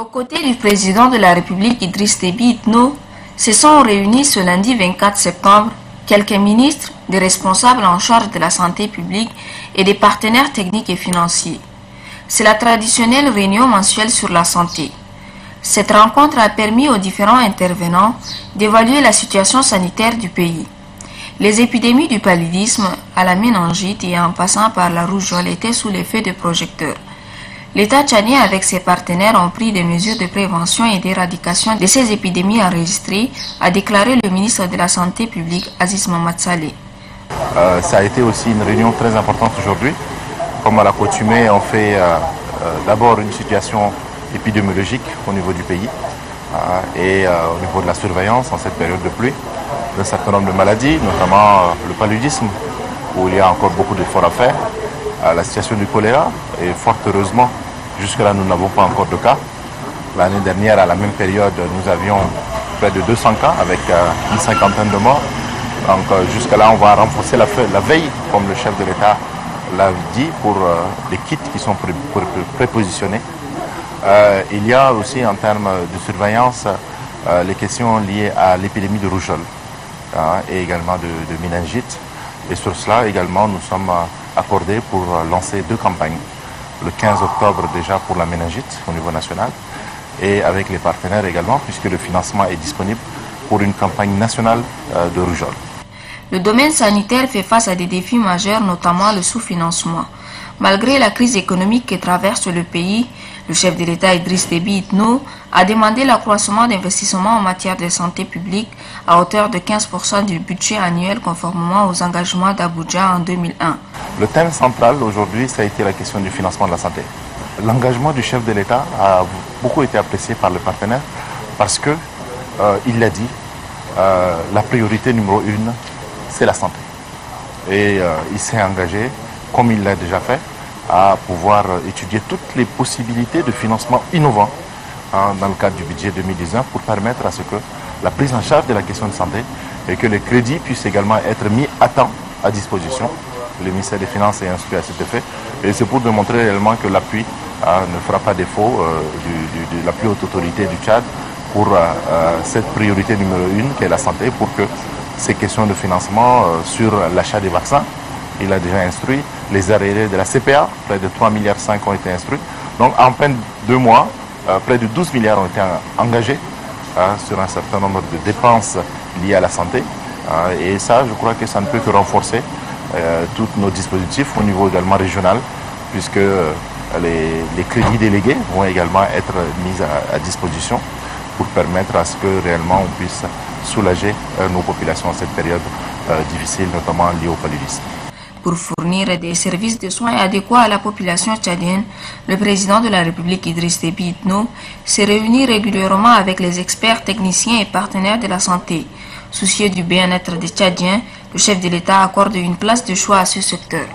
Aux côtés du président de la République Idriss Déby Itno, se sont réunis ce lundi 24 septembre quelques ministres, des responsables en charge de la santé publique et des partenaires techniques et financiers. C'est la traditionnelle réunion mensuelle sur la santé. Cette rencontre a permis aux différents intervenants d'évaluer la situation sanitaire du pays. Les épidémies du paludisme à la méningite et en passant par la rougeole étaient sous l'effet de projecteurs. L'État tchadien avec ses partenaires ont pris des mesures de prévention et d'éradication de ces épidémies enregistrées, a déclaré le ministre de la Santé publique Aziz Mohamed Saleh. Ça a été aussi une réunion très importante aujourd'hui. Comme à l'accoutumée, on fait d'abord une situation épidémiologique au niveau du pays et au niveau de la surveillance en cette période de pluie d'un certain nombre de maladies, notamment le paludisme, où il y a encore beaucoup d'efforts à faire, la situation du choléra, et fort heureusement, jusque-là, nous n'avons pas encore de cas. L'année dernière, à la même période, nous avions près de 200 cas avec une cinquantaine de morts. Donc jusque-là, on va renforcer la veille, comme le chef de l'État l'a dit, pour les kits qui sont prépositionnés. Il y a aussi, en termes de surveillance, les questions liées à l'épidémie de rougeole et également de méningite. Et sur cela, également, nous sommes accordés pour lancer 2 campagnes. Le 15 octobre déjà pour la méningite au niveau national et avec les partenaires également, puisque le financement est disponible pour une campagne nationale de rougeole. Le domaine sanitaire fait face à des défis majeurs, notamment le sous-financement. Malgré la crise économique que traverse le pays, le chef de l'État Idriss Déby Itno a demandé l'accroissement d'investissements en matière de santé publique à hauteur de 15% du budget annuel conformément aux engagements d'Abuja en 2001. Le thème central aujourd'hui, ça a été la question du financement de la santé. L'engagement du chef de l'État a beaucoup été apprécié par les partenaires parce que, il l'a dit, la priorité numéro 1, c'est la santé. Et il s'est engagé, comme il l'a déjà fait, à pouvoir étudier toutes les possibilités de financement innovants dans le cadre du budget 2019 pour permettre à ce que la prise en charge de la question de santé et que les crédits puissent également être mis à temps à disposition. Le ministère des Finances est instruit à cet effet et c'est pour démontrer réellement que l'appui ne fera pas défaut de la plus haute autorité du Tchad pour cette priorité numéro 1 qui est la santé, pour que ces questions de financement sur l'achat des vaccins, il a déjà instruit, les arriérés de la CPA, près de 3,5 milliards ont été instruits. Donc en peine 2 mois, près de 12 milliards ont été engagés sur un certain nombre de dépenses liées à la santé. Et ça, je crois que ça ne peut que renforcer tous nos dispositifs au niveau également régional, puisque les crédits délégués vont également être mis à disposition pour permettre à ce que réellement on puisse soulager nos populations en cette période difficile, notamment liée au paludisme. Pour fournir des services de soins adéquats à la population tchadienne, le président de la République Idriss Déby Itno s'est réuni régulièrement avec les experts, techniciens et partenaires de la santé. Soucieux du bien-être des Tchadiens, le chef de l'État accorde une place de choix à ce secteur.